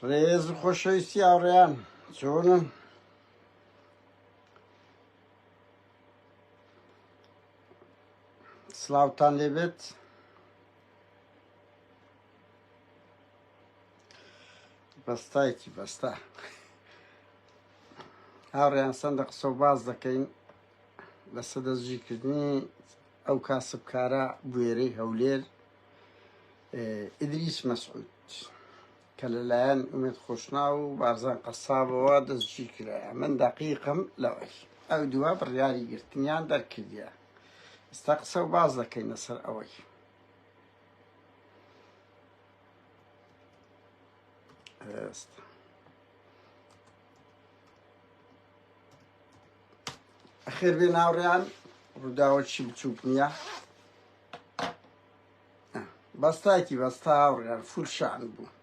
ڕێز و خۆشەویستی هاوڕێیان چۆنن؟ سڵاوتان لێبێت. بەستایەکی بەستا هاوڕێیان سەندە قسە و باز دەکەین لەسەر دەستگیرکردنی ئەو کاسبکارە بوێرەی هەولێر ئیدریس مەسعود کە لەلایەن ئومێد خۆشنا و بارزان قەسابەوە دەستگیر کرایە. من دەقیقم لەوەی ئەو دووە بڕیاری گرتنیان دەرکردیە. ئێستا قسە و باز دەکەین لەسەر ئەوەی. ئەخێر بێ ناوڕێیان ڕووداوەکی بچووک نییە. بەستایەکی بەستا هاوڕێیان فول شان بوو.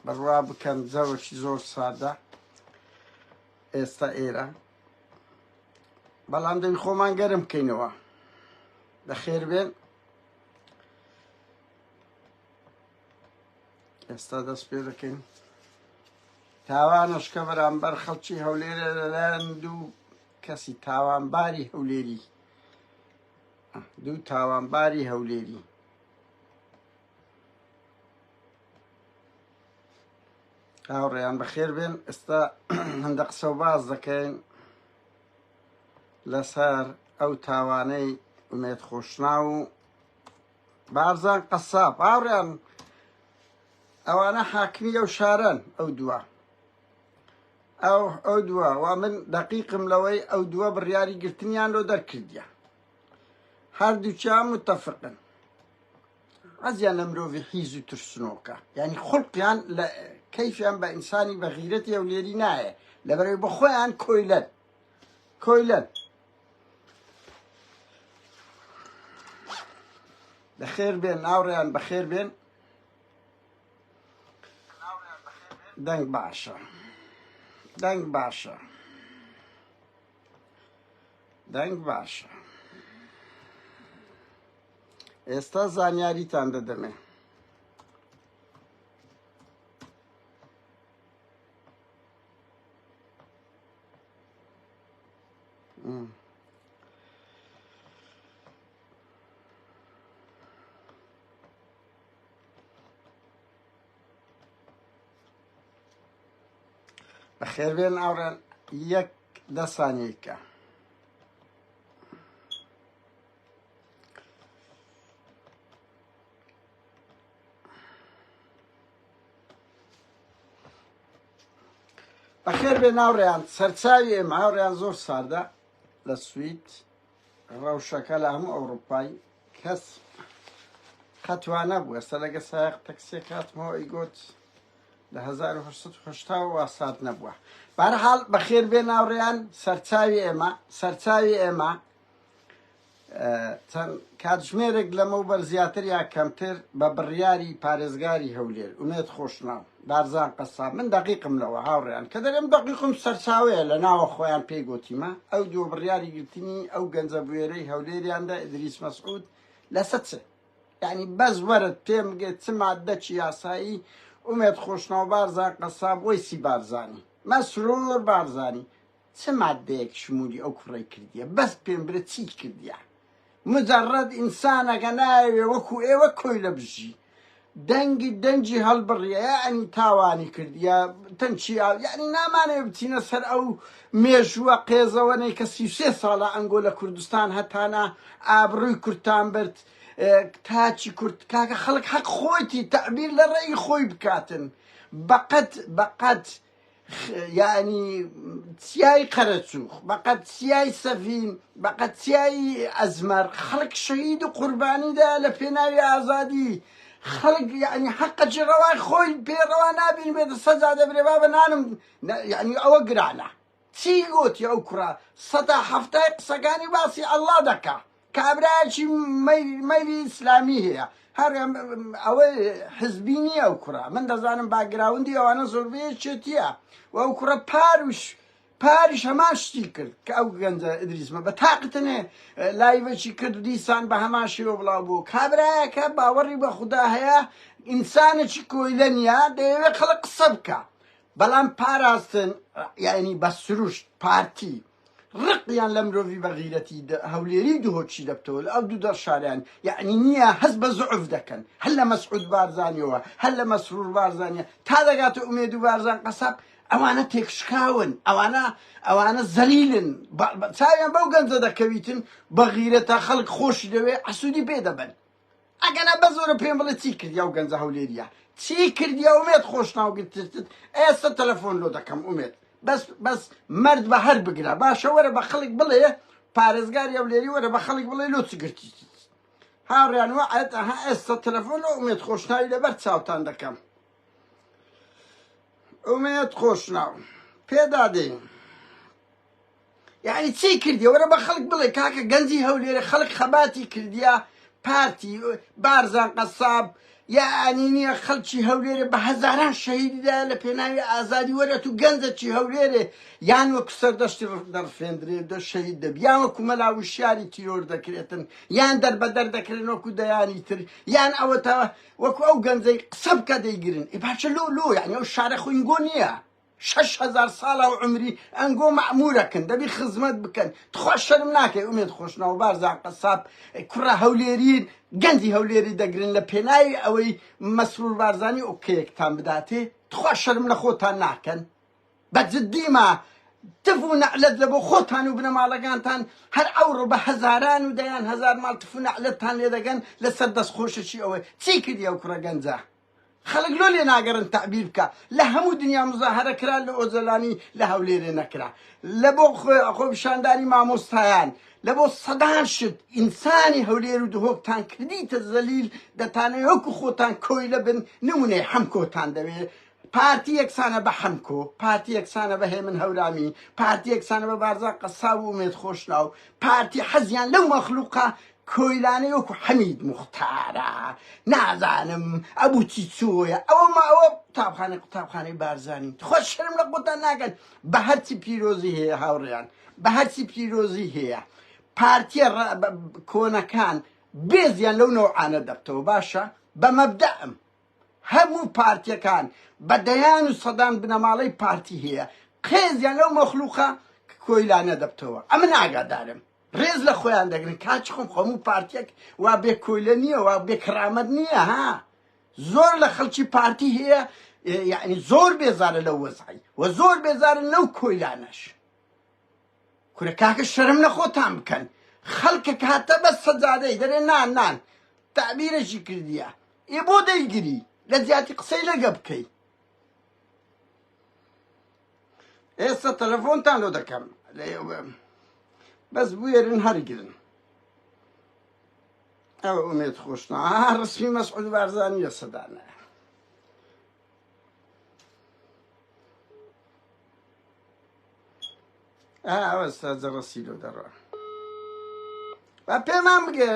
بڕوا بکەن جەوەکی زۆر سادە ئێستا ئێرە، بەڵام دەوی خۆمان گەرم بکەینەوە. بەخێر بێن. ئێستا دەست پێ دەکەین تاوانش کە بەرامبەر خەڵکی هەولێرە لەلایەن دوو کەسی تاوانباری هەولێری، دوو تاوانباری هەولێری هاوڕێیان بەخێر بێن. ئێستا هەندە قسە و باز دەکەین لەسەر ئەو تاوانەی ئومێد خۆشنا و بارزان قەساب. هاوڕێیان ئەوانە حاکمی ئەو شارەن، ئەو دووە ئەو دووە وا من دەقیقم لەوەی ئەو دووە بڕیاری گرتنیان لۆ دەرکردیە. هەردووچیان متەفقن، حەزیان لە مرۆڤی حیز و ترسنۆکە، یعنی خوڵقیان لە کەیفیان بە ئینسانی بە غیرەتی هەولێری نایە، لەبەرەوەی بە خۆیان کۆیلەن. بەخێر بێن ناوڕێیان، بەخێر بێن. دەنگ باشە، دەنگ باشە، دەنگ باشە. ئێستا زانیاریتان دەدەمێ. بەخێر بێن ئاوڕێن، یەک 10 سانیەیکە. بەخێر بێ ناوڕێیان. سەرچاوی ئێمە هاوڕێیان زۆر ساردە لە سوید ڕەوشەکە لە هەموو ئەوروپای کەس قەتوانە بوو. ئێستا لەگە سایق تەکسێک هاتمەوە ئەیگوت لە 1880 سات نەبووە. بەهەرحاڵ بەخێر بێ ناوڕێیان. سەرچاوی ئێمە چەند کاتژمێرێک لەمەوبەر زیاتر یا کەمتر بە بڕیاری پارێزگاری هەولێر ئومێد خۆشناو بارزان قەساب. من دەقیقم لەوە هاوڕێیان، کە دەرێم دەقیقم سەرچاوەیە لە ناوە خۆیان پێی گوتیمە ئەو دوو بڕیاری گرتنی ئەو گەنجە بوێرەی هەولێریاندا ئیدریس مەسعود لەسەر چ، یعنی بەس وەرت پێم بگێت چ ماددەکی یاسایی ئومێد خۆشناو بارزان قەساب وەیسی بارزانی مەسرۆر بارزانی چ ماددەیەک شمولی ئەو کوڕی کردیە؟ بەس پێم برە چی کردیە؟ مجرد ئینسانەکە ناوێ وەکو ئێوە کۆی لە بژی دەنگی هەڵبڕیە، یعنی تاوانی کردیە تەنچی یعنی نامانێ بچینە سەر ئەو مێژووە قێزەوەنەی کە 33 ساڵە ئەنگۆ لە کوردستان هەتانە ئابڕووی کورتان برد تاچی کورت کاکە خەڵک حەق خۆیتی تەعبیر لە ڕێی خۆی بکاتن. بەقەت یعنی چیای قەرەچووخ، بەقەت چیای سەفین، بەقەت چیای ئەزمەر، خەڵک شەهید و قوربانیدا لە پێناوی ئازادی. خەڵک یعنی حەقەجی ڕەوای خۆی پێڕەوا نابین بێتە سەجا دەبرێ بابە نانم، یعنی ئەوە گرانە. چی گوتی ئەو کوڕە؟ 170 قسەکانی باسی ئەڵڵا دەکا، کابراایکی مەیلی ئیسلامی هەیە. هەر ئەوە حزبی نییە ئەو کوڕە. من دەزانم باگراوندی ئەوانە زۆربەیە چێتیە و ئەو کوڕە پاروش پاریش هەمان شتی کرد کە ئەو گەنجە ئیدریسمە بە تاقتنێ لایڤەکی کرد و دیسان بە هەمان شێوە بڵاو بوو کابرایەکە باوەڕی بە خوددا هەیە ئینسانێکی کۆیلە نییە دەیەوێت خەڵک قسە بکە بەڵام پاراستن یعنی بە سروشت پارتی ڕقیان لە مرۆڤی بە غیرەتی هەولێری دوهۆچی دەبتەوە لە ئەو دوو دەرشاریان یعنی نییە هەست بە زعف دەکەن هەر لە مەسعود بارزانیەوە هەر لە مەسرور بارزانیە تا دەگاتە ئومێد و بارزان قەسەب ئەوانە تێکشکاون ئەوانە زەلیلن چاویان بەو گەنجە دەکەویتن بە غیرەتە خەڵک خۆشی دەوێ حەسوودی پێ دەبن ئەگەنا بە زۆرە پێم بڵێ چی کردیا و گەنجە هەولێریە چی کردیا ئومێد خۆش ناوگرتت ئێستا تەلەفۆن لۆ دەکەم ئومێد بەس مرد بە هەر بگرە باشە وەرە بە خەڵک بڵێ پارێزگاری هەولێری وەرە بە خەڵک بڵێ لۆ چ گرتی هاوڕیان وایەت ئەها ئێستا تەلەفۆن لە ئومێد خۆشناوی لەبەر چاوتان دەکەم ئومێد خۆشناو پێدادێن یعنی چی کردی وەرە بە خەڵک بڵێ کاکە گەنجی هەولێرە خەڵک خەباتی کردیا پارتی بارزان قەساب یعنی نییە خەڵکی هەولێرە بە هەزاران شەهیددا لە پێناوی ئازادی وەرە و گەنجەکی هەولێرە یان وەکو سەردەشتی دەرفێنرێ دە شەهید دەبی یان وەکو مەلاوشیاری تیرۆر دەکرێتن یان دەربەدەر دەکرێن وەکو دەیانی تر یان ئەوەتەوە وەکو ئەو گەنجەی قسە بکە دەیگرن باچە لۆ یعنی ئەو شارە خوینگۆ نییە 6,000 ساڵە و عمری ئەنگۆ مەعمورەکەن دەبی خزمەت بکەن تخوا شەرم ناکەی ئومێد خۆشناو بارزان قەساب کوڕە هەولێرین گەنجی هەولێری دەگرن لە پێناوی ئەوەی مەسرور بارزانی ئۆکەیەکتان بداتێ تخوا شەرم لە خۆتان ناکەن بەجددیمە تف و نەعلەت لە بۆ خۆتان و بنەماڵەکانتان هەر ئەوڕۆ بە هەزاران و دەیان هەزار ماڵ تف و نەعلەتتان لێ دەگەن لەسەر دەستخۆشەشی ئەوەی چی کردی ئەو کوڕە گەنجە خەڵک لۆ لێ ناگەرن تعبیر بکە لە هەموو دنیا مزاهرە کرا لە ئۆزەلانی لە هەولێرێ نەکرا لە بۆ خۆپیشاندانی مامۆستایان لە بۆ سەدان شت ئینسانی هەولێر و دهۆکتان کردیتە زەلیل دەتانەوێت وەکو خۆتان کۆیلە بن نمونەی حەمکۆتان دەوێت پارتی یەکسانە بە حەمکۆ پارتی یەکسانە بە هێمن هەورامی پارتی یەکسانە بە بارزان قەساب و ئومێد خۆشناو پارتی حەزیان لەو مەخلوقە کۆیلانەی وەکو حەمید موختارە نازانم ئەبوو چیچۆیە ئەوە قوتابخانەی بارزانی خۆش شەرم لە قوتان ناکەن بە هەرچی پیرۆزی هەیە هاوڕێیان بە هەرچی پیرۆزی هەیە پارتیە کۆنەکان بێزیان لەو نەوعانە دەبتەوە باشە بە مەبدەئم هەموو پارتیەکان بە دەیان و سەدان بنەماڵەی پارتی هەیە قێزیان لەو مەخلوقە کۆیلانە دەبتەوە ئەمە ناگادارم ڕێز لە خۆیان دەگرن کاچ خۆم هەموو پارتیەک وا بێ کۆیلە نییە وا بێ کرامەت نییە ها زۆر لە خەڵکی پارتی هەیە یعنی زۆر بێزارە لەو وەزعی و زۆر بێزارن لەو کۆیلانەش کورە کاکە شەرم لە خۆتان بکەن خەڵکە هاتە بە سەجادەی دەرێ نان تعبیرێکی کردیە ئێ بۆ دەیگری لە زیاتی قسەی لەگە بکەی ئێستا تەلەفۆنتان لۆ دەکەم بەس بوێرن هەرگرن ئەوە ئومێد خۆشنا ڕسمی مەسعود بارزانی لە سەدانە ئەوە ئێستا ڕەسی لۆ دەڕۆ با پێمان بگە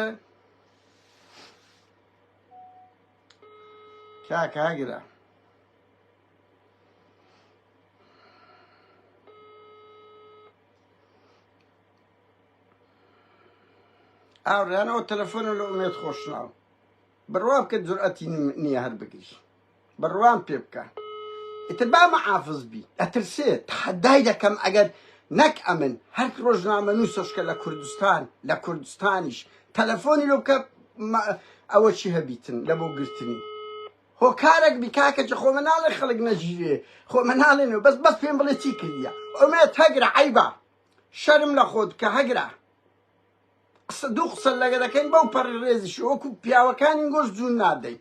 کاکە هەگرە ئاوڕیانەوە تەلەفۆنە لە ئومێد خۆشناو بڕوان بکە جورئەتی نییە هەر بگری بڕوان پێ بکە ئیتر با مەحافظ بی ئەترسێت تەحەدای دەکەم ئەگەر نەک ئەمن هەر ڕۆژنامە نووسەشکە لە کوردستان لە کوردستانیش تەلەفۆنی لۆ بکە ئەوە چی هەبیتن لە بۆ گرتنی هۆکارێک بی کاکە خۆ مەناڵێ خەڵک نەژیرێ خۆ مەناڵێنەوە بەس پێم بڵێ چی کردیە ئومێد هەگرە عەیبە شەرم لە خۆت کە هەگرە دوو قسە لەگە دەکەین بەو پەڕ ڕێزیش وەکو پیاوەکانی گۆش جوون نادەی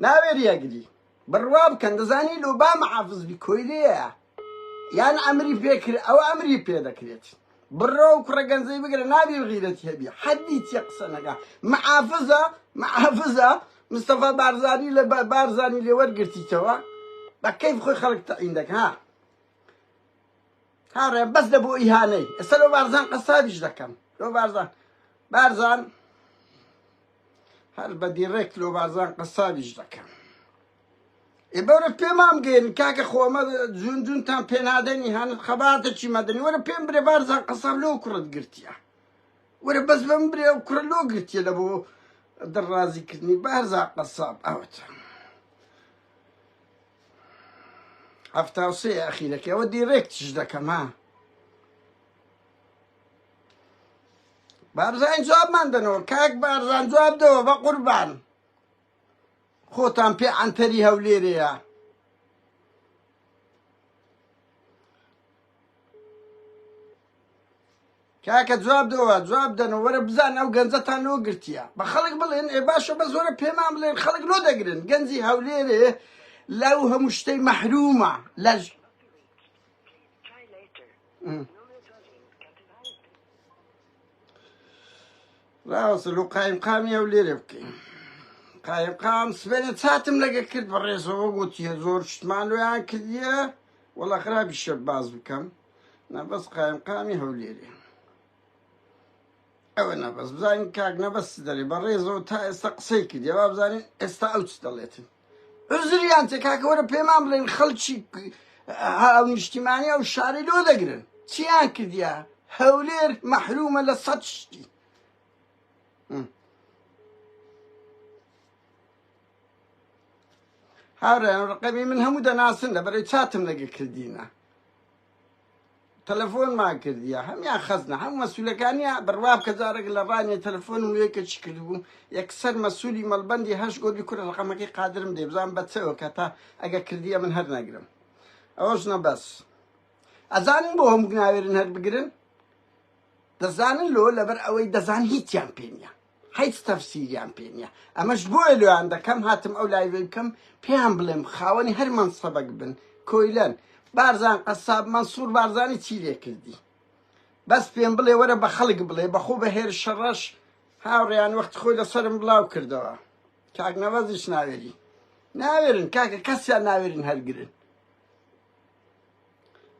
ناوێری ئەگری بڕوا بکەن دەزانی لۆ با مەحافظ بی کۆیلەیە یان ئەمری پێکرد ئەوە ئەمری پێ دەکرێت بڕۆ و کوڕە گەنجەی بگرە نابێ غیرەتی هەبی حەدی چێ قسە نەکا مەحافظە مستەفا بارزانی لە بارزانی لێ وەرگرتیتەوە بە کەیف خۆی خەڵک تەعین دەکەن هاڕێ بەس لە بۆ ئیهانەی ئێستا لۆ بارزان قەسابیش دەکەم لۆ بارزان هەر بە دیڕێک لۆ بارزان قەسابیش دەکەم ئێبەرە پێمان بگەین کاکە خۆمە جون جونتان پێنادەنی هانت خەباتێکی مەدەنی وەرە پێم برێ بارزان قەساب لەو کوڕت گرتیە وەرە بەس بەم برێ ئەو کوڕە لۆ گرتیە لە بۆ دڕازیکردنی بارزان قەساب ئەوەتە هەفتا و سێ ئەخیرەکە ئەوە دیرێک تش دەکەم ها بارزان جوابمان دەنەوە کاک بارزان جواب دەوە بە قوربان خۆتان پێ ئەنتەری هەولێرەیە کاکە جواب دەوە جواب دەنەوە وەرە بزان ئەو گەنجەتان لۆ گرتیە بە خەڵک بڵێن ئێ باشە بە زۆرە پێمان بڵێن خەڵک لۆ دەگرن گەنجی هەولێرێ لەو هەموو شتەی مەحرومە لە ڕاوەسە لۆ قایمقامی هەولێرە بکەین قایمقام سبێنە چاتم لەگە کرد بە ڕێزەوە گوتیە زۆر شتمان لۆیان کردیە وەڵا خراپی شەر باز بکەم نەبەس قایمقامی هەولێرێ ئەوە نەبەس بزانین کاک نەبەس دەڵێ بە ڕێزەوە تا ئێستا قسەی کردی با بزانین ئێستا ئەو چ دەڵێتن عوزریان تێ کاکە وەرە پێمان بڵێن خەڵکی هاو نیشتیمانیە و شاری لۆ دەگرن چیان کردیە هەولێر مەحرومە لە سەد شتی هاوڕێیان ڕقەمی من هەموو دەناسن لەبەرەوەی چاتم لەگە کردینە تەلەفۆنمان کردیە هەمیان خەزنە هەموو مەسوولەکانیە بڕوا بکە جارێک لە ڕانیە تەلەفۆنم وەیەکە چی کردبوو یەکسەر مەسوولی مەڵبەندی هەشت گۆبی کورە ڕقەمەکەی قادرم دێ بزان بەچەوە کە تا ئەگە کردیە من هەر نەگرم ئەوەش نەبەس ئەزانن بۆ هەموو ناوێرن هەر بگرن دەزانن لۆ لەبەر ئەوەی دەزان هیچیان پێ نییە هیچ تەفسیریان پێ نییە ئەمەش بۆیە لۆیان دەکەم هاتم ئەو لایڤ بکەم پێیان بڵێم خاوەنی هەر مەنسەبەک بن کۆیلەن بارزان قەساب مەنسوور بارزانی چی لێ کردی بەس پێم بڵێ وەرە بە خەڵک بڵێ بەخۆ بە هێر شەڕەش هاوڕێیان وەختی خۆی لەسەرم بڵاو کردەوە کاک نەوەزیش ناوێری ناوێرن کاکە کەسیان ناوێرن هەرگرن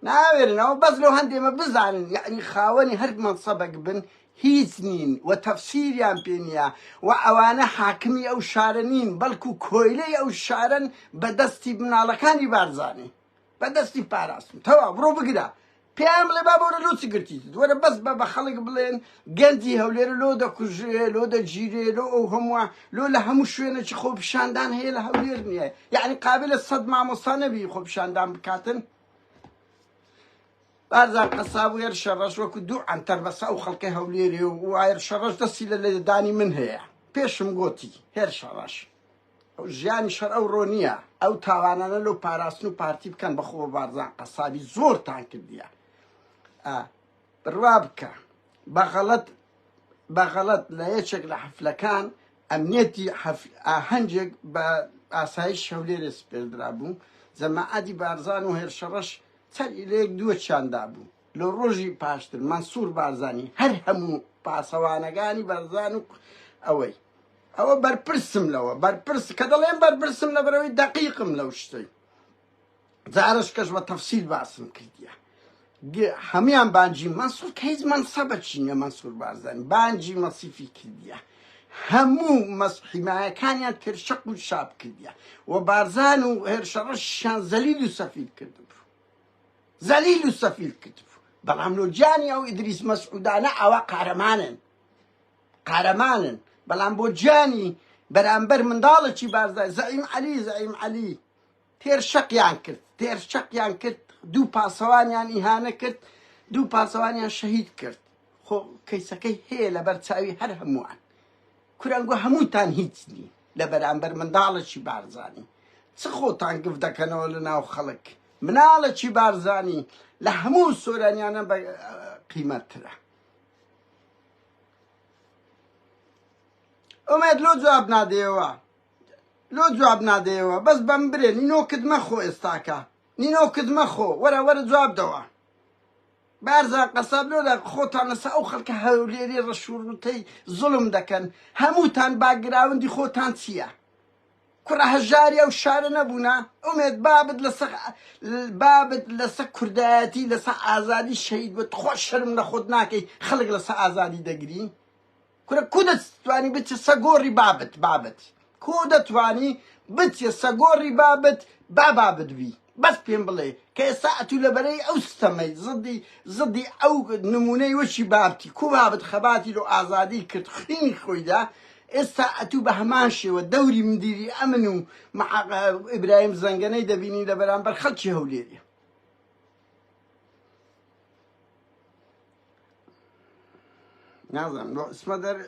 ناوێرن ئەوە بەس لەو هەندێمە بزانن یعنی خاوەنی هەر مەنسەبەک بن هیچ نین و تەفسیریان پێ نییە و ئەوانە حاکمی ئەو شارە نین بەڵکو کۆیلەی ئەو شارن بەدەستی بناڵەکانی بارزانی بەدەستی پاراستم تەوا بڕۆ بگرە پێیان بڵێ با بۆرە لۆ چی گرتیت وەرە بەس بە خەڵک بڵێن گەنجی هەولێرە لۆ دەکوژێ لۆ دەگیرێ لۆ ئەو هەمووە لۆ لە هەموو شوێنێکی خۆپیشاندان هەیە لە هەولێر نییە یعنی قابلە سەد مامۆستا نەبی خۆپیشاندان بکاتن بارزان قەساب و هێر شەڕەش وەکو دوو ئەنتەر بەسە ئەو خەڵکەی هەولێرێ و هێر شەڕەش دەستی لە لێدانی من هەیە پێشم گۆتی هێر شەڕەش ئەو ژیانی شەر ئەو ڕۆ نییە ئەو تاوانانە لەو پاراستن و پارتی بکەن بەخۆ بارزان قەسابی زۆرتان کردیە بڕوا بکە بەغەڵەت لە یەکێک لە حەفلەکان ئەمنیەتی ئاهەنگێک بە ئاسایش هەولێرێ سپێردرا بوو جەماعەتی بارزان و هێر شەڕەش لەیەک دووە چاندا بوو لە ڕۆژی پاشتر مەنسوور بارزانی هەر هەموو پاسەوانەکانی بارزان و ئەوەی ئەوە بەرپرسم لەوە بەرپرس کە دەڵێن بەرپرسم لەبەرەوەی دەقیقم لەو شتەی جارش کەش بە تەفسیل باسم کردیە هەمیان بانجی مەنسوور کە هیچ مەنسەبەکی نییە مەنسوور بارزانی بانجی مەسیفی کردیە هەموو حیمایەکانیان کرد شەق و شاب کردیە و بارزان و هێر شەڕەشیان زەلیل و سەفید کردبوو زەلیل و سەفید کردبوو بەڵام لۆجیانی ئەو ئیدریس مەسعودانە ئەوە قارەمانن بەڵام بۆ جانی بەرامبەر منداڵێکی بارزای زەعیم عەلی تێر شەقیان کرد دوو پاسەوانیان ئیهانە کرد دوو پاسەوانیان شەهید کرد خۆ کەیسەکەی هەیە لەبەر چاوی هەر هەمووان کورانگۆ هەمووتان هیچ نی لە بەرامبەر منداڵێکی بارزانی چ خۆتان گف دەکەنەوە لە ناو خەڵک مناڵێکی بارزانی لە هەموو سۆرانیانە بە قیمەتترە ئومێد لۆ جواب نادەیەوە بەس بەم برێ نینۆکت مەخۆ ئێستاکە نینۆکت مەخۆ وەرە جواب دەوە بارزان قەساب لۆدا خۆتان لەسەر ئەو خەڵکە هەولێری ڕەشوڕوتەی زوڵم دەکەن هەمووتان باگراوندی خۆتان چییە کوڕە هەژاری ئەو شارە نەبوونا ئومێد بابت لەسەر کوردایەتی لەسەر ئازادی شەهید بێت خۆش شەرم لە خۆت ناکەی خەڵک لەسەر ئازادی دەگری کورە کو دەتوانی بچە سەر گۆڕی بابت کۆ دەتوانی بچێ سەگۆڕی بابت بابت بی بەس پێم بڵێ کە ئێستا ئەتوو لەبەرەی ئەو ستەمەی زدی ئەو نمونەی وەشی بابتی کو بابت خەباتی لۆ ئازادی کرد خوێنی خۆیدا ئێستا ئەتوو بە هەمان شێوە دەوری مدیری ئەمن و ئیبراهیم زەنگەنەی دەبینی لە بەرامبەر خەڵکی هەولێرە نازم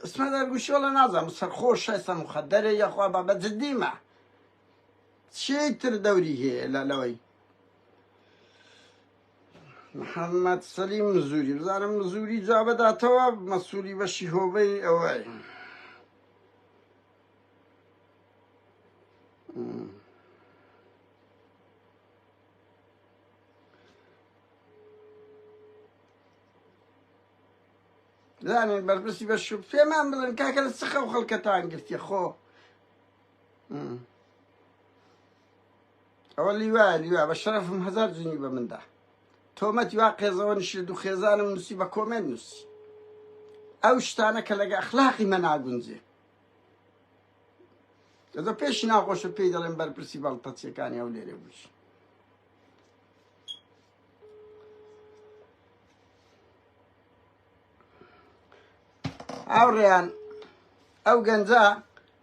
اسمە دەرگوشۆڵە نازم سەرخۆشە سەمخەدەرە یەخوا بە جدیمە چیتر دەوری هەیە لەوەی محەممەد سەلیم مزوری بزانم مزوری جا بەداتەوە مەسوولی بەشی هۆبەی ئەوەی زانین بەرپرسی بە شوب پێمان بڵێن کاکە لە چ خەو خەڵکەتان گرتیە خۆ ئەوە لیوە بە شەرەفم هەزار جنی بە مندا تۆمەتی وا قێزەوە نشێ دوو خێزانم نووسی بە کۆمێن نووسی ئەو شتانە کە لەگە ئەخلاقی مە ناگونجێ ئەدە پێشی ناخۆشە پێی دەڵێن بەرپرسی بەڵتەچیەکانی ئەو لێرێ بووش ئاوڕێیان ئەو گەنجە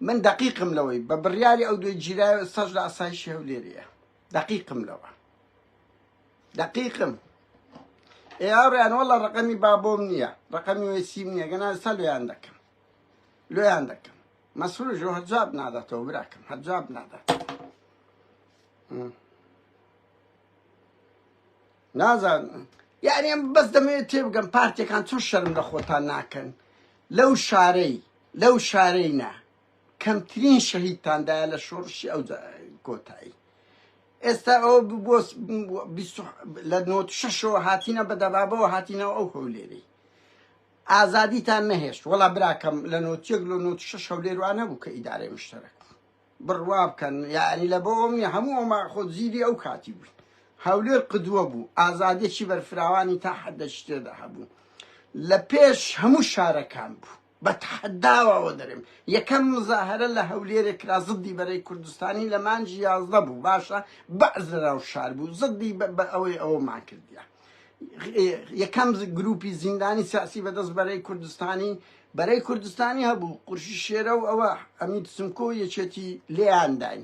من دەقیقم لەوەی بە بڕیاری ئەو دوێ گیرای سەش لە ئاسایشی هەولێرەیە دەقیقم لەوە دەقیقم ئاوڕێیان وەڵە ڕقەمی بابۆم نییە ڕقەمی وێسیم نییە گەنا ئێستا لۆیان دەکەم مەسروژۆ هەجاب ناداتەوە براکەم هەجاب نادات نازان یعنی ئەم بەس دەمەوێت تێبگەم پارتێکان چۆن شەرم لە خۆتان ناکەن لەو شارەینا کەمترین شەهیدتاندایە لە شۆڕشی ئەو کۆتایی ئێستا ئەوە لە 96ەوە هاتینە بەدەبابەوە هاتینەوە ئەو هەولێرەی ئازادیتان نەهێشت وەڵا براکەم لە 96 هەولێر وان نەبوو کە ئیدارەی مشتەرەک بڕوا بکەن یعنی لە بۆم هەموو ئەوما خۆ زیری ئەو کاتی بوو هەولێر قدووە بوو ئازادێکی بەرفراوانی تا حەدە شتێدا هەبوو لە پێش هەموو شارەکان بوو بە تەحەداوەوە دەرێم یەکەم مزاهرە لە هەولێرە کرا زدی بەرەی کوردستانی لە مانجی 11 بوو باشە بەعز لەراو شار بوو زدی بە ئەوەی ئەوەمان کردیە یەکەم گروپی زیندانی سیاسی بەدەست بەرەی کوردستانی هەبوو قورشی شێرە و ئەوە ئەمید سمکۆ یەکێتی لێیانداین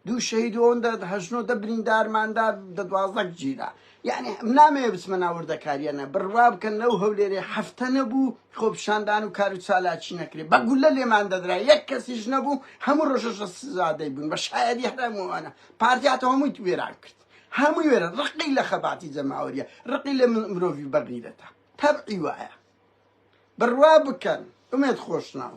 دوو شەهید ئەوەندە هەژنۆ دە بریندارماندا دە 12 گیرا یعنی نامەوێ بچمە ناوردەکاریانە بڕوا بکەن لەو هەولێرێ هەفتە نەبوو خۆپشاندان و کار و چالاکی نەکرێ بە گولە لێمان دەدرا یەک کەسیش نەبوو هەموو ڕۆژەشە زادەی بوون بە شایەدی هەرمووانە پارتیاتە هەمووی وێران کرد هەمووی وێرە ڕقی لە خەباتی جەماوەریە ڕقی لە مرۆڤی بەغیرەتە تەبعی وایە بڕوا بکەن ئومێد خۆشناو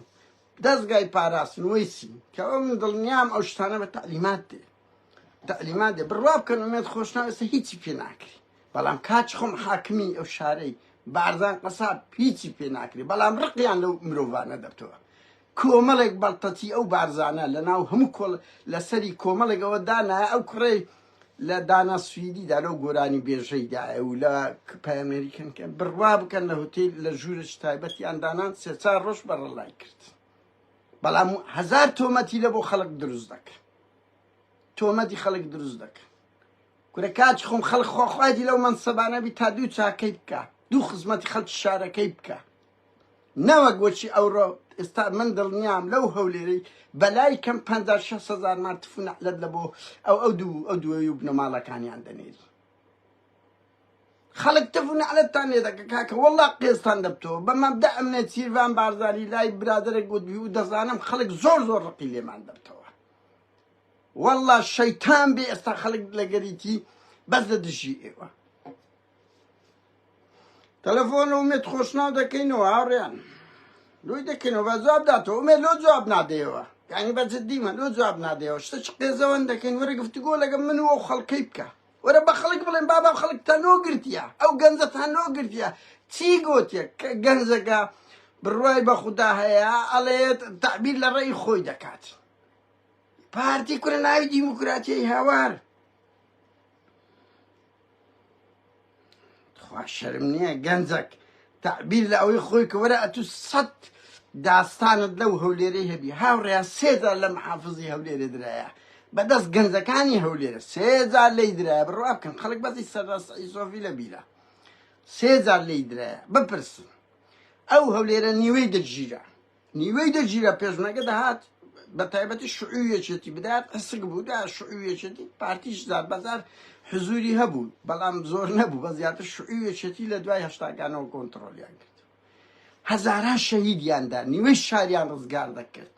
دەستگای پاراستن وەیسی کە ئەو من دڵنیام ئەو شتانە بە تەعلیمات دێ بڕوا بکەن ئومێد خۆشناو ئێستا هیچی پێ ناکری بەڵام کاچ خۆم حاکمی ئەو شارەی بارزان قەساب هیچی پێ ناکری بەڵام ڕقیان لەو مرۆڤانە دەبتەوە کۆمەڵێک بەڵتەتی ئەو بارزانە لە ناو هەموو کۆڵ لەسەری کۆمەڵێک ئەوە دانایە ئەو کوڕەی لە دانا سویدیدا لەو گۆرانی بێژەیدایە و لە کپای ئەمریکن کە بڕوا بکەن لە هۆتێل لە ژوورش تایبەتیان دانان سێ چار ڕۆژ بەڕەڵای کرد بەڵام هەزار تۆمەتی لە بۆ خەڵک دروست دەکەن تۆمەتی خەڵک دروست دەکەن کورە کاچ خۆم خەڵک خۆخوادی لەو مەنسەبانەبی تا دوو چاکەی بکە دوو خزمەتی خەڵکی شارەکەی بکە نەوەک بۆچی ئەوڕۆ ئێستا من دڵنیام لەو هەولێرەی بەلای کەم 56,000 مارتف و نەحلەت لە بۆ ئەو دووەی و بنەماڵەکانیان دەنێری خەڵک تف و نەحلەتتان لێ دەکە کاکە وەڵا قێزتان دەبتەوە بە مەبدە ئەمنێ چیروان بارزانی لای برادرێک گوتبی و دەزانم خەڵک زۆر ڕقی لێمان دەبتەوە وەڵا شەیتان بێ ئێستا خەڵک لەگەریتی بەس لە دژی ئێوە تەلەفۆن ئومێد خۆشناو دەکەینەوە هاوڕێیان لۆی دەکەینەوە بە جواب داتەوە ئومێد لۆ جواب نادەیەوە یعنی بە جددیمە لۆ جواب نادەیەوە شتە چ قێزەوەن دەکەین وەرە گفتوگۆ لەگەڵ من و ئەو خەڵکەی بکە وەرە بە خەڵک بڵێن بابا خەڵکتان نۆ گرتیە ئەو گەنجەتان نۆ گرتیە چی گوتیە کە گەنجەکە بڕوای بە خودا هەیە ئەڵێت تعبیر لە ڕێی خۆی دەکات پارتی کورە ناوی دیموکراتیای هاوار خوا شەرم نییە گەنجەک تعبیر لە ئەوەی خۆی کە وەرە ئەتوو 100 داستانت لەو هەولێرەی هەبی هاوڕێیان سێجار لە محافزی هەولێرە درایە بەدەست گەنجەکانی هەولێرە سێجار لێی درایە بڕوا بکەن خەڵک بەسی سەرڕاستەی سۆفی لە بیرە سێجار لێی درایە بپرسن ئەو هەولێرە نیوەی دەگیرە پێشمەرگە دەهات بە تایبەتی شوعویەکێتی بدات حسک بوو دا شوعویەکێتی پارتیش زار بەزار حزوری هەبوو بەڵام زۆر نەبوو بە زیاتر شوعویەکێتی لە دوای هەشتاکانەوە کۆنتڕۆلیان کرد هەزاران شەهیدیاندا نیوەی شاریان ڕزگار دەکرد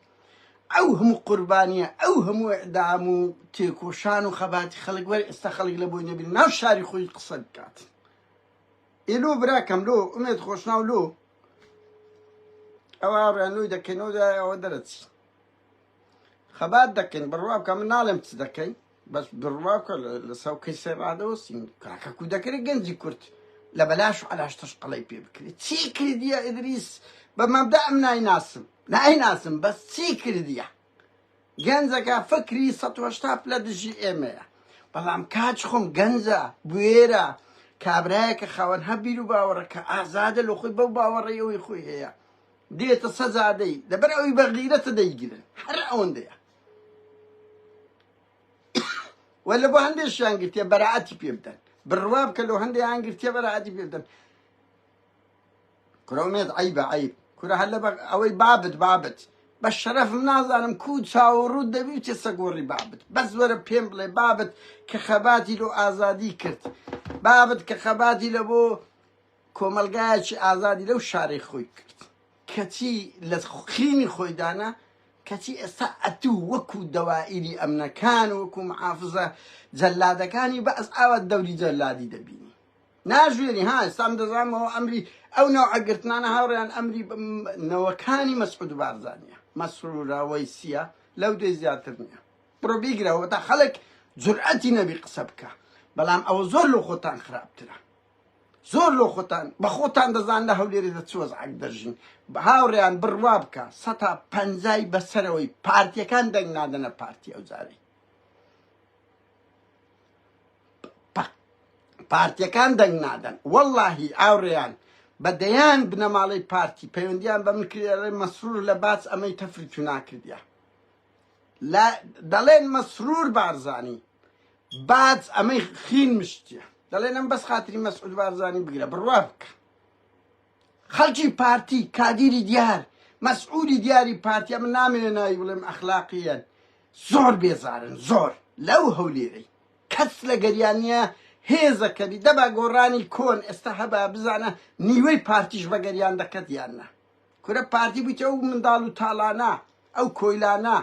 ئەو هەموو قوربانیە ئەو هەموو ئەعدام و تێکۆشان و خەباتی خەڵک وەرە ئێستا خەڵک لە بۆی نەبین ناو شاری خۆی قسە بکات ئێلۆ براکەم لۆ ئومێد خۆشناو لۆ ئەوە ڕێنووی دەکەینەوە ئەوە دەرەچی خەبات دەکەین بڕوا بکە من ناڵێم چ دەکەین بەس بڕوا بکە لە سەوکەی سێڕادەوەسین کاکە کودەکەی گەنجی کورد لە بەلاش و عەلاشتەش قەڵەی پێ بکرێت چی کردیە ئیدریس بە مەبدە ئەم نایناسم بەس چی کردیە گەنجەکە فکری 180 پلە دژی ئێمەیە بەڵام کاچ خۆم گەنجە بوێرە کابرایە کە خاوەن هەبیر و باوەڕە کە ئازادە لە خۆی بەو باوەڕێیەوەی خۆی هەیە دێتە سەزادەی لەبەر ئەوی بە غیرەتە دەیگرن هەر ئەوەندەیە ولا بۆ هەندێکیان گرتیە بەراعەتی پێ بدەن بڕوا بکە لەو هەندێکیان گرتیە بەراعەتی پێ بدەن کورەومێت عەیبە عەیب کورە هەر لە ئەوەی بابت بە شەرەفم نازانم کو چاوەڕوود دەبی و تێسە گۆڕی بابت بەس وەرە پێم بڵێ بابت کە خەباتی لۆ ئازادی کرد بابت کە خەباتی لە بۆ کۆمەلگایەکی ئازادی لەو شارەی خۆی کرد کەچی لە خینی خۆی دانا کەچی ئێستا ئەتوو وەکو دەوائیری ئەمنەکان وەکو محافزە جەلادەکانی بەس ئاوە دەوری جەلادی دەبینی ناژوێنی ها ئێستام دەزانمەوە ئەمری ئەو نەوعەگرتنانە هاوڕێیان ئەمری نەوەکانی مەسعود بارزانیە مەسرورە وەیسیە لەو دوێ زیاتر نییە بڕۆ بیگرەوە تا خەڵک جورئەتی نەبی قسە بکە بەڵام ئەوە زۆر لە خۆتان خراپترە زۆر لۆ خۆتان بە خۆتان دەزان لە هەولێرێدا چ وەزعەک دەژین هاوڕێیان بڕوا بکە 150 بەسەرەوەی پارتیەکان دەنگ نادەنە پارتی ئەو جارەی پارتیەکان دەنگ نادەن وەڵڵاهی ئاوڕێیان بەدەیان بنەماڵەی پارتی پەیوەندیان بە من کردێ مەسرور لە باچ ئەمەی تەفریچ و ناکردیە دەڵێن مەسرور بارزانی باچ ئەمەی خین مشتیە دەڵێن ئەم بەس خاتری مەسعود بارزانی بگرە بڕوا بکە خەڵکی پارتی کادیری دیار مەسعودی دیاری پارتیە من نامێنێ ناوی بڵێم ئەخلاقیەن زۆر بێزارن زۆر لەو هەولێرەی کەس لە گەریانیە هێزەکەبی دەبا گۆڕانی کۆن ئێستا هەبا بزانە نیوەی پارتیش بە گەریان دەکەت یاننا کورە پارتی بوویتە ئەو منداڵ و تاڵانە ئەو کۆیلانە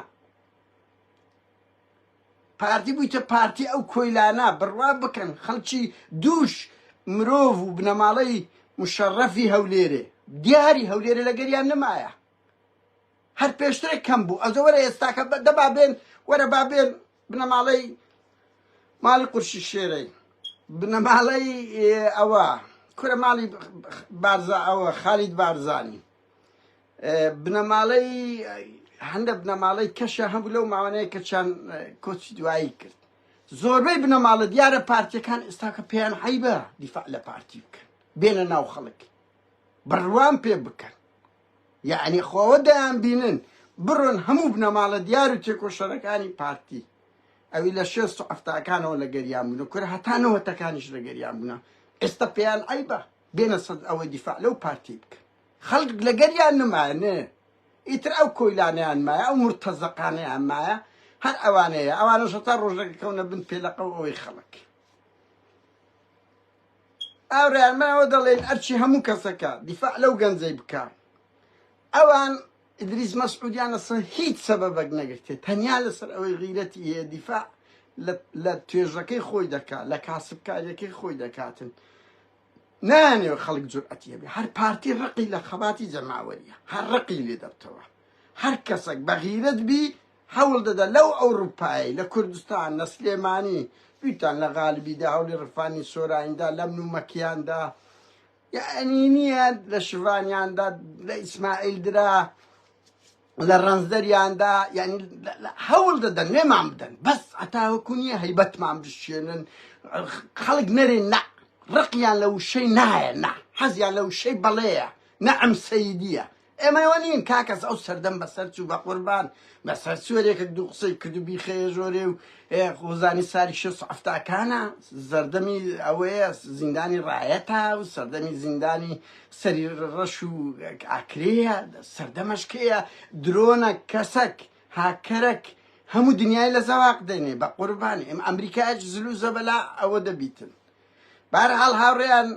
پارتی بوویتە پارتی ئەو کۆیلانە بڕوا بکەن خەڵکی دووش مرۆڤ و بنەماڵەی مشەڕەفی هەولێرێ دیاری هەولێرە لە گەریان نمایە هەر پێشترێک کەم بوو ئەزە وەرە ئێستاکە دەبا بێن وەرە با بێن بنەماڵەی ماڵی قورشی شێرەی بنەماڵەی ئەوە کورە ماڵی بارزا ئەوە خالید بارزانی بنەماڵەی هەندە بنەماڵەی کەشە هەبوو لەو ماوانەیە کە چەند کۆچی دوایی کرد زۆربەی بنەماڵە دیارە پارتیەکان ئێستاکە پێیان عەیبە دیفاع لە پارتی بکەن بێنە ناو خەڵک بڕوان پێ بکەن یعنی خۆوە دەیان بینن بڕۆن هەموو بنەماڵە دیار و تێکۆشەرەکانی پارتی ئەوی لە 60-70کانەوە لە گەریان بوون کورە هەتا 90ەکانیش لە گەریان بوون ئێستا پێیان عەیبە بێنە سەد ئەوەی دیفاع لەو پارتی بکەن خەڵک لە گەریان نمایە ئیتر ئەو کۆیلانەیان مایە ئەو مرتەزەقانەیان مایە هەر ئەوانەیە ئەوانەش هەتا ڕۆژێک کەونە بن پێلەقەو ئەوەی خەڵک ئاوڕێیان ماوە دەڵێن ئەرچی هەموو کەسەکە دیفاع لەو گەنجەی بکە ئەوان ئیدریس مەسعودیان لەسەر هیچ سەبەبەک نەگرتێت تەنیا لەسەر ئەوەی غیرەتی هەیە دیفاع لە توێژەکەی خۆی دەکات لە کاسبکاریەکەی خۆی دەکاتن نانێوە خەڵک جورئەتی هەبێ هەر پارتی ڕقی لە خەباتی جەماوەریە هەر ڕقی لێ دەبتەوە هەر کەسێک بە غیرەت بی هەوڵ دەدا لەو ئەوروپایی لە کوردستان لە سلێمانی بیتان لە غالیبیدا هەوڵی ڕفانی سۆراییندا لە منومەکیاندا یعنی نییە لە شڤانیاندا لە ئیسماعیل درا لە ڕەنزدەریاندا یعنی هەوڵ دەدەن نێمان بدەن بەس هەتاوەکو نییە هەیبەتمان بشێنن خەڵک نەرێن نە ڕقیان لە وشەی نایە نە حەزیان لە وشەی بەڵەیە نە ئەم سەیدیە ئێمەوە نین کاکەس ئەو سەردەم بەسەر چوو بە قوربان بەسەر سوێرێکە دوو قسەی کردو بیخەیە ژۆرێ و خۆزانی ساری 1970کانە زەردەمی ئەوەیە زیندانی ڕایەتە و سەردەمی زیندانی سەری ڕەش و ئاکرەیە سەردەمەشکەیە درۆنە کەسەک هاکەرەک هەموو دنیای لە زەواق دێنێ بە قوربانی ئێمە ئەمریکایش زلوزە بەلا ئەوە دەبیتن بەهەرحاڵ هاوڕێیان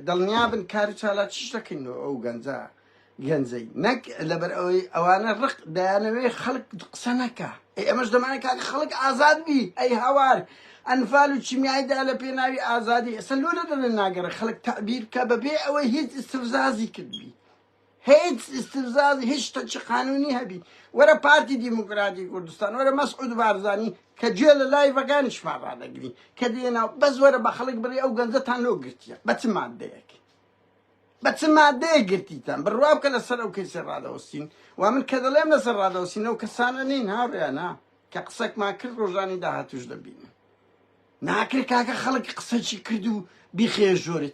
دڵنیا بن کار و چالاکیش دەکەینەوە ئەو گەنجەی نەک لەبەر ئەوەی ئەوانە ڕق دەیانەوێ خەڵک قسە نەکە ئەمەش دەمانێت کاکە خەڵک ئازاد بی ئەی هاوار ئەنفال و چیمیایدا لە پێناوی ئازادی ئێستا لۆرە دەڵێن ناگەڕێ خەڵک تەعبیر بکە بەبێ ئەوەی هیچ استفزازی کردبی هیچ استفزازی هیچ شتێکی قانونی هەبی وەرە پارتی دیموکراتی کوردستان وەرە مەسعود بارزانی کە گوێ لە لایڤەکانیشمان ڕادەگری کە دێناو بەس وەرە بە خەڵک بڕێ ئەو گەنجەتان لۆ گرتیە بە چ مادەیەک بە چ مادەیە گرتیتان بڕوا بکە لەسەر ئەو کەیسە ڕادەوەستین و من کە دەڵێم لەسەر ڕادەوەستین ئەو کەسانە نین هاوڕێیانە کە قسەکمان کرد ڕۆژانی داهاتوش دەبینن ناکرێت کاکە خەڵک قسەچی کرد و بیخێ ژۆرە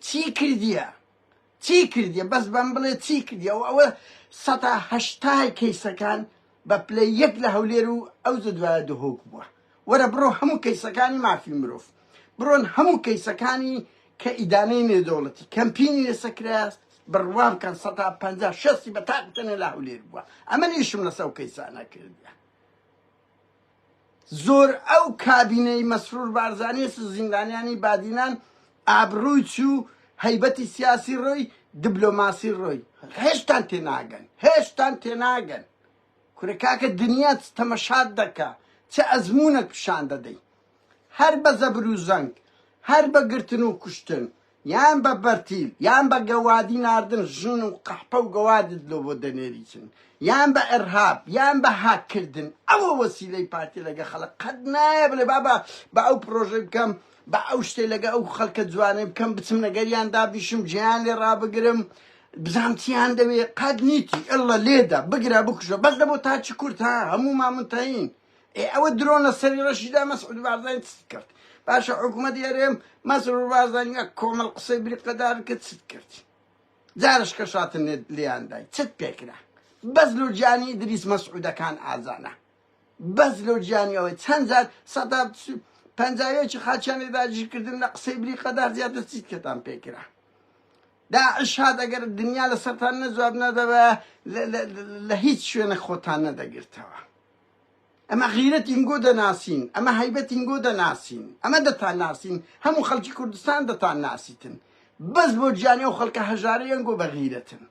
چی کردیە بەس بەم بڵێ چی کردیە و ئەوە 180 کەیسەکان بە پلەی یەک لە هەولێر و ئەو دوایە دهۆک بووە وەرە بڕۆ هەموو کەیسەکانی مافی مرۆڤ بڕۆن هەموو کەیسەکانی کە ئیدانەی نێودەوڵەتی کەمپینی لەسەکرا بڕوا بکەن 150 بە تاقتەنە لە هەولێر بووە ئەمە نیشم لەسەر کەیسانە کردیە زۆر ئەو کابینەی مەسرور بارزانانی زیندانیانی بادینان ئابڕووی چوو هەیبەتی سیاسی ڕۆی دیبلۆماسی ڕۆی هێشتان تێناگەن کورە کاکە دنیا تەمەشات دەکا چه ئەزمونێک پیشان دەدەی هەر بە زەبر و زەنگ هەر بە گرتن و کوشتن یان بە بەرتیل یان بە گەوادی ناردن ژن و قەحپە و گەوادت لۆ بۆ دەنێریچن یان بە ئەرهاب یان بە هاکردن ئەوە وەسیلەی پارتی لەگە خەڵک قەت نایە بڵێ بابا بە ئەو پرۆژە بکەم بە ئەو شتێ لەگە ئەو خەڵکە جوانەی بکەم بچم لەگەریان دابیشم جیان لێ ڕابگرم بزانتیان دەوێ قەت نیتی ئەڵە لێدا بگرە بکوژە بەس لە بۆ تاچی کورت ها هەموو مامنتەین ئەوە درۆن لە سەری ڕەشیدا مەسعود بارزانی چت کرد باشە حکوومەت یارێم مەسعود بارزانی کۆمەڵ قسەی بریقەدار کە چت کرد جارش کە شاتن لێیاندای چت پێکرا بەس لۆ گیانی ئیدریس مەسعودەکان ئازانە بەس لۆ گیانی ئەوەی چەند جار 150 خاچیان لێداگیرکردن لە قسەی بریقەدار زیاتر چیت کەتان پێکرا داعش هات ئەگەر دنیا لە سەرتان نەجواب نەدەبە لە هیچ شوێنە خۆتان نەدەگرتەوە ئەمە غیرەت ئینگۆ دەناسین ئەمە هەیبەت ئینگۆ دەناسین ئەمە دەتان ناسین هەموو خەڵکی کوردستان دەتان ناسیتن بەس بۆ گیانی ئەو خەڵکە هەژارە ئەنگۆ بە غیرەتن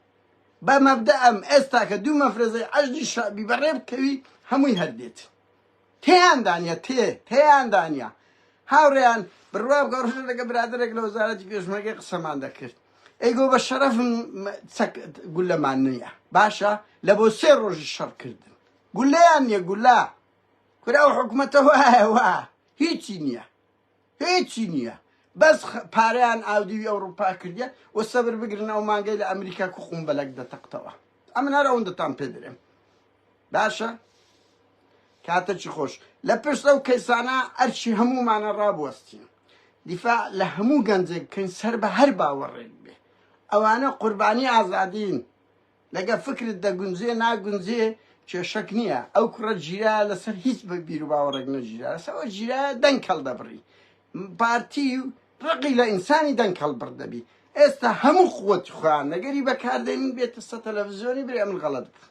بە مەبدە ئەم ئێستا کە دوو مەفرەزەی عەشدی شەعبی بەڕێ بکەوی هەمووی هەردێت تێیان دانیا هاوڕێیان بڕوا بکە ڕۆژێ لەگە برادرێک لە وەزارەتی پێشمەرگەی قسەمان دەکرد ئەیگۆ بە شەرەفم گولەمان نییە باشە لە بۆ 3 ڕۆژی شەڕکردن گولەیان نییە گولا کورا ئەو حکوومەتە وایە هیچی نییە بەس پارەیان ئاودیوی ئەوروپا کردیە وە سەبر بگرن ئەو مانگەی لە ئەمریکا کو قومبەلەک دەتەقتەوە ئەمن هەر ئەوەندەتان پێ درێم باشە کاتەکی خۆش لە پشت ئەو کەیسانە ئەرچی هەموومانە ڕابوەستین دیفاع لە هەموو گەنجێک بکەین سەر بە هەر باوەڕێک بێ ئەوانە قوربانی ئازادین لەگە فکرت دەگونجێ ناگونجێ کێشەک نییە ئەو کوڕە گیرا لەسەر هیچ بە بیر و باوەڕێک نەگیرا لەسەوە گیرا دەنگ هەڵدەبڕی پارتی و ڕقی لە ئینسانی دەنگ هەڵبڕدەبی ئێستا هەموو قووەت خوان لەگەری بەکاردێنین بێتە سە تەلەڤیزیۆنی برێ من غەڵەت بکە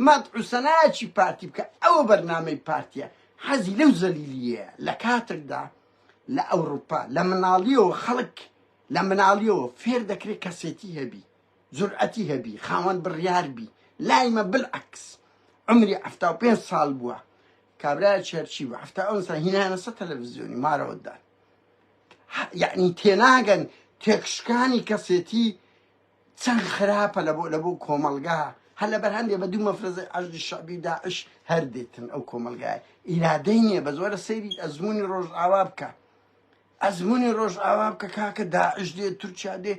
مەدح و سەنایەکی پارتی بکە ئەوە بەرنامەی پارتیە حەزی لەو زەلیلیە لە کاتێکدا لە ئەوروپا لە مناڵیەوە خەڵک لە مناڵیەوە فێر دەکرێت کەسێتی هەبی جورئەتی هەبی خاوەن بڕیار بی لایمە بالعکس عمری 75 ساڵ بووە کابرایە چێرچی بوو 70 ساڵ هینایانە سە تەلەڤیزیۆنی مارەوەدان یعنی تێناگەن تێکشکانی کەسێتی چەند خراپە لە بۆ کۆمەلگا هەر لەبەر هەندێک بە دوو مەفرەزەی عەشدی شەعبی داعش هەردێتن ئەو کۆمەلگایە ئیرادەی نییە بە زۆرە سەیری ئەزموونی ڕۆژئاوا بکە ئەزموونی ڕۆژئاوا بکە کاکە داعش دێ تورکیا دێ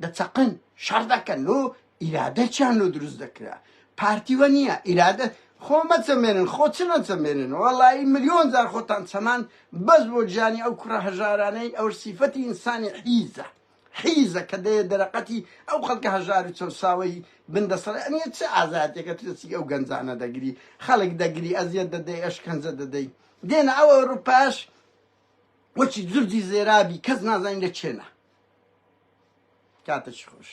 دەچەقن شەڕ دەکەن لۆ ئیرادەچیان لۆ دروست دەکرا پارتیوە نییە ئیرادە خۆ مەچەمێنن خۆ چ نەچەمێنن وەڵی ملیۆن جار خۆتان چەمان بەس بۆ گیانی ئەو کوڕە هەژارانەی ئەو سیفەتی ئینسانی حیزە حیزە کە دەیە دەرەقەتی ئەو خەڵکە هەژار و چەساوی بندەسەر ئەنیە چه ئازاتێکە توسی ئەو گەنجانە دەگری خەڵک دەگری ئەزیەت دەدەی ئەشکەنجە دەدەی دێنە ئەو ئەوروپاش وەچی جورجی زێرابی کەس نازانین لە چێنە کاتەش خۆش